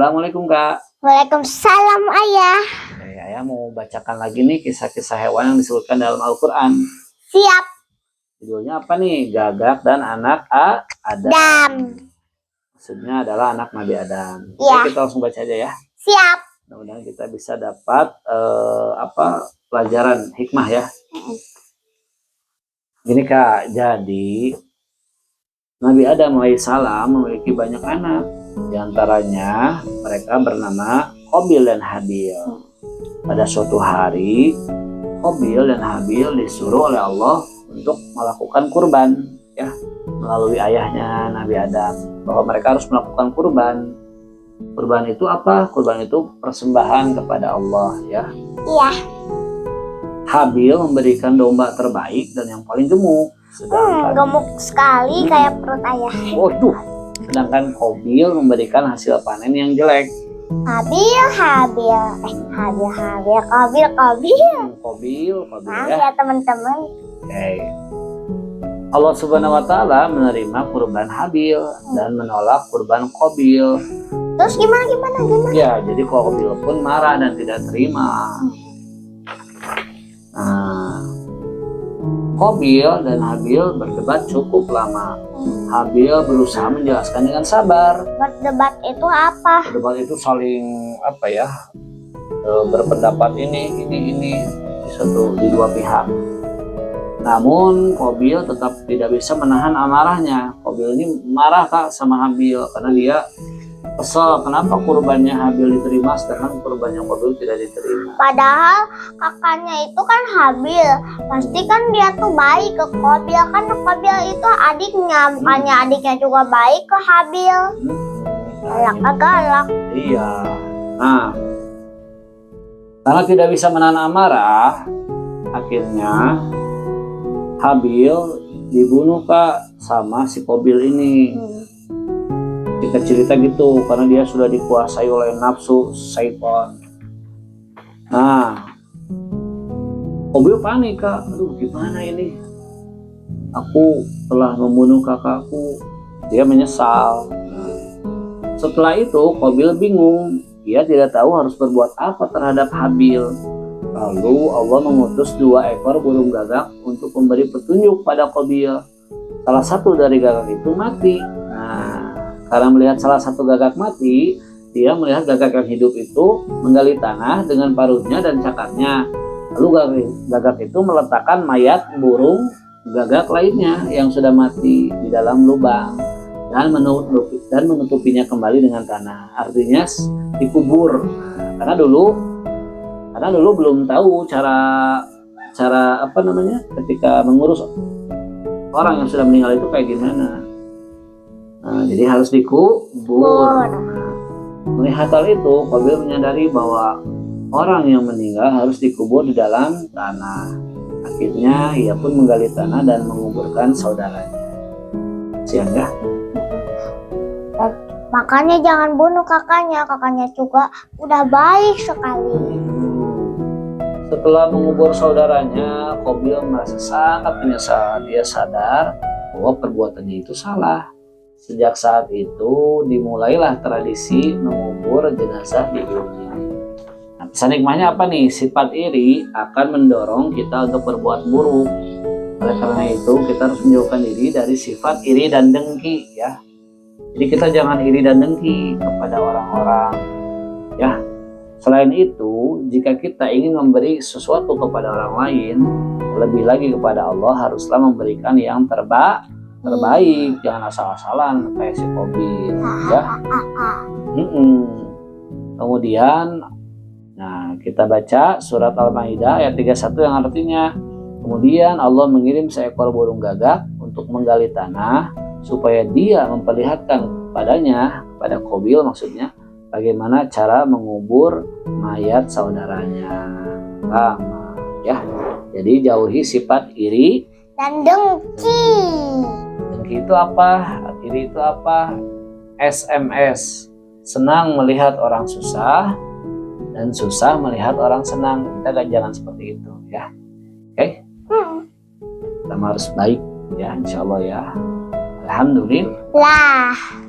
Assalamualaikum Kak. Waalaikumsalam Ayah. Ayah mau bacakan lagi nih kisah-kisah hewan yang disebutkan dalam Al-Quran. Siap. Judulnya apa nih? Gagak dan anak Adam. Maksudnya adalah anak Nabi Adam. Ya. Oke, kita langsung baca aja ya. Siap. Mudah-mudahan kita bisa dapat pelajaran hikmah ya. Gini Kak, jadi Nabi Adam alaihissalam memiliki banyak anak. Di antaranya mereka bernama Qabil dan Habil. Pada suatu hari, Qabil dan Habil disuruh oleh Allah untuk melakukan kurban, ya, melalui ayahnya Nabi Adam, bahwa mereka harus melakukan kurban. Kurban itu apa? Kurban itu persembahan kepada Allah, ya. Iya. Habil memberikan domba terbaik dan yang paling gemuk. Gemuk sekali kayak perut Ayah. Waduh. Sedangkan Qabil memberikan hasil panen yang jelek. Qabil ya teman-teman. Oke. Allah Subhanahu wa Ta'ala menerima kurban Habil dan menolak kurban Qabil. Terus gimana? Ya, jadi Qabil pun marah dan tidak terima. Nah, Qabil dan Habil berdebat cukup lama. Habil berusaha menjelaskan dengan sabar. Berdebat itu apa? Berdebat itu saling berpendapat ini di dua pihak. Namun Qabil tetap tidak bisa menahan amarahnya. Qabil ini marah Kak sama Habil karena dia kesel kenapa kurbannya Habil diterima sedangkan kurbannya Qabil tidak diterima. Padahal kakaknya itu kan Habil, pasti kan dia tuh baik ke Qabil, kan Qabil itu adiknya, makanya adiknya juga baik ke Habil. Galak. Iya. Nah, karena tidak bisa menahan amarah, akhirnya Habil dibunuh Kak sama si Qabil ini. Cerita gitu karena dia sudah dikuasai oleh nafsu syaitan. Nah, Qabil panik Kak, aduh gimana ini, aku telah membunuh kakakku. Dia menyesal. Setelah itu Qabil bingung, dia tidak tahu harus berbuat apa terhadap Habil. Lalu Allah mengutus 2 ekor burung gagak untuk memberi petunjuk pada Qabil. Salah satu dari gagak itu mati. Karena melihat salah satu gagak mati, dia melihat gagak yang hidup itu menggali tanah dengan paruhnya dan cakarnya. Lalu gagak itu meletakkan mayat burung gagak lainnya yang sudah mati di dalam lubang dan menutupinya kembali dengan tanah. Artinya dikubur. Karena dulu belum tahu cara ketika mengurus orang yang sudah meninggal itu kayak gimana. Nah, jadi harus dikubur. Melihat hal itu, Qabil menyadari bahwa orang yang meninggal harus dikubur di dalam tanah. Akhirnya ia pun menggali tanah dan menguburkan saudaranya. Siang ya? Makanya jangan bunuh kakaknya juga udah baik sekali. Setelah mengubur saudaranya, Qabil merasa sangat menyesal. Dia sadar bahwa perbuatannya itu salah. Sejak saat itu dimulailah tradisi mengubur jenazah di bumi. Nah, pesan hikmahnya apa nih? Sifat iri akan mendorong kita untuk berbuat buruk. Oleh karena itu kita harus menjauhkan diri dari sifat iri dan dengki, ya. Jadi kita jangan iri dan dengki kepada orang-orang, ya. Selain itu, jika kita ingin memberi sesuatu kepada orang lain, lebih lagi kepada Allah, haruslah memberikan yang terbaik, jangan asal-asalan kayak si Qabil, ya. Kemudian, nah kita baca surat Al-Maidah ayat 31 yang artinya, kemudian Allah mengirim seekor burung gagak untuk menggali tanah supaya dia memperlihatkan kepada Qabil maksudnya, bagaimana cara mengubur mayat saudaranya. Ya. Jadi jauhi sifat iri dan dengki. Dengki itu apa? Iri itu apa? SMS. Senang melihat orang susah dan susah melihat orang senang. Kita jangan seperti itu, ya. Oke? Kita harus baik, ya, insya Allah ya. Alhamdulillah.